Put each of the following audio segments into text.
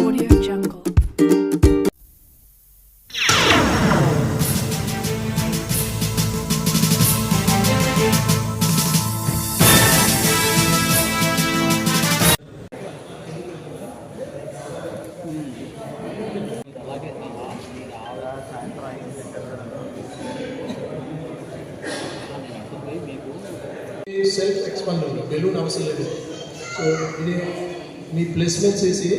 Audio Jungle. Self expander balloon అవసరం లేదు. So ఇది మీ ప్లేస్మెంట్ చేసి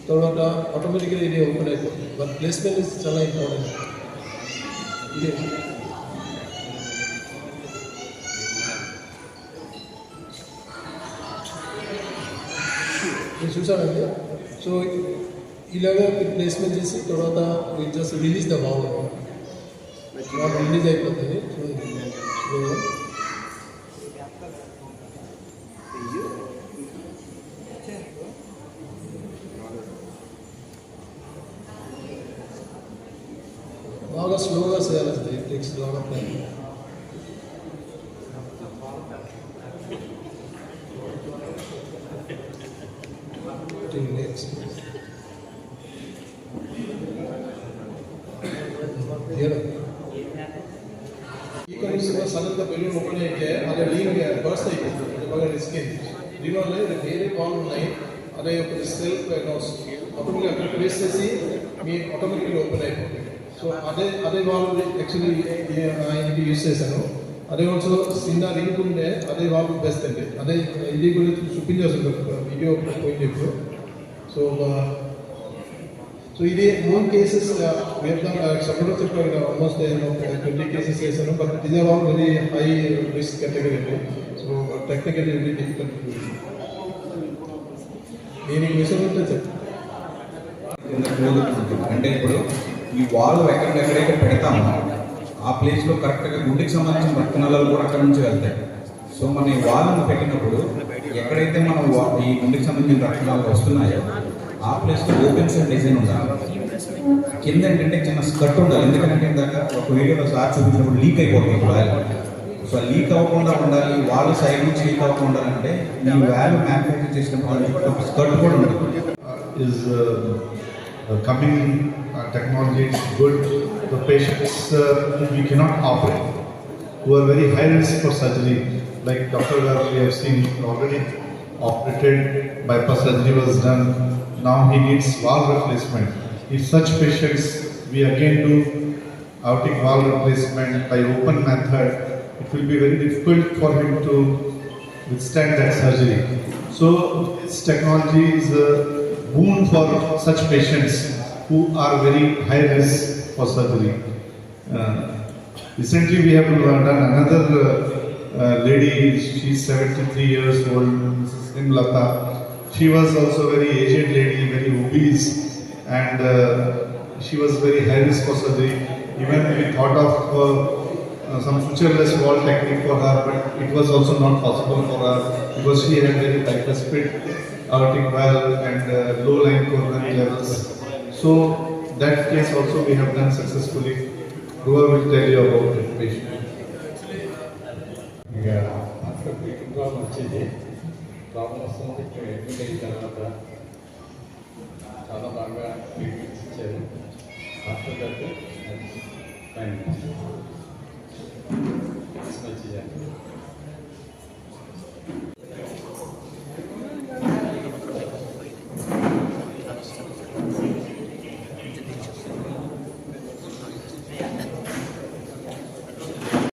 తర్వాత ఆటోమేటిక్గా ఇది ఓపెన్ అయిపోతుంది. బట్ ప్లేస్మెంట్ ఇస్ చాలా ఇంపార్టెంట్. ఇది మీరు చూసారండి. సో ఇలాగా మీరు ప్లేస్మెంట్ చేసి తర్వాత మీరు just release the wall release అయిపోతుంది. సో బాగా స్లోగా చేయాలి. It takes lot of time. ఈ కండిషన్లో సడన్గా బెలూన్ ఓపెన్ అయితే అది లీన్గా బర్స్ట్ అయిపోతుంది. బాగా స్కిన్ దీనివల్ల వేరే బాల్ ఉన్నాయి. అదే ఒక సెల్ఫ్ ఆటోమేటిక్గా అక్కడ ప్లేస్ చేసి మీ ఆటోమేటిక్గా ఓపెన్ అయిపోతుంది. సో అదే వాళ్ళు యాక్చువల్లీ ఆయనకి యూజ్ చేశాను. అదే ఆల్సో చిన్న రింగ్ ఉండే అదే వాళ్ళు బెస్ట్ అండి. అదే ఇది కూడా చూపించాల్సింది వీడియో పోయింది ఇప్పుడు. సో ఇది 3 కేసెస్ చెప్పడం చెప్పారు. ఆల్మోస్ట్ 20 కేసెస్ చేశాను. బట్ ఇది all very high risk category అండి. So technically very difficult. నేను ఈ విషయం ఉంటే చెప్పండి. అంటే ఇప్పుడు ఈ వాల్ ఎక్కడెక్కడైతే పెడతామో ఆ ప్లేస్లో కరెక్ట్గా గుండెకి సంబంధించిన రక్తనాళాలు కూడా అక్కడ నుంచి వెళ్తాయి. సో మన ఈ వాల్ని పెట్టినప్పుడు ఎక్కడైతే మనం ఈ గుండెకి సంబంధించిన రక్తనాళాలు వస్తున్నాయో ఆ ప్లేస్లో ఓపెన్ సైడ్ డిజైన్ ఉండాలి. కింద ఏంటంటే చిన్న స్కర్ట్ ఉండాలి. ఎందుకంటే ఇందాక ఒక వీడియోలో సార్ చూపించినప్పుడు లీక్ అయిపోతుంది వాల్. సో లీక్ అవ్వకుండా ఉండాలి. వాల్ సైడ్ నుంచి లీక్ అవ్వకుండా ఉండాలంటే ఈ వాల్ మ్యానుఫ్యాక్చర్ చేసినప్పుడు ఒక స్కర్ట్ కూడా ఉండాలి. Coming technology is good. The patients we cannot operate who are very high risk for surgery, like Dr. Garu we have seen already operated, bypass surgery was done. Now he needs valve replacement. If such patients we again do aortic valve replacement by open method, it will be very difficult for him to withstand that surgery. So this technology is boon for such patients who are very high risk for surgery. Recently we have done another lady, she is 73 years old, Mrs. Himlata. She was also very aged lady, very obese, and she was very high risk for surgery. Even we thought of some futureless wall technique for her, but it was also not possible for her because she had very tricuspid aortic valve and low line coronary levels. So that case also we have done successfully. Dua will tell you about the patient. after treatment problem వచ్చింది. Problem వస్తుంది. ఇక్కడ admit అయిన తర్వాత చాలా బాగా treatments ఇచ్చారు. After that fine మంచిగా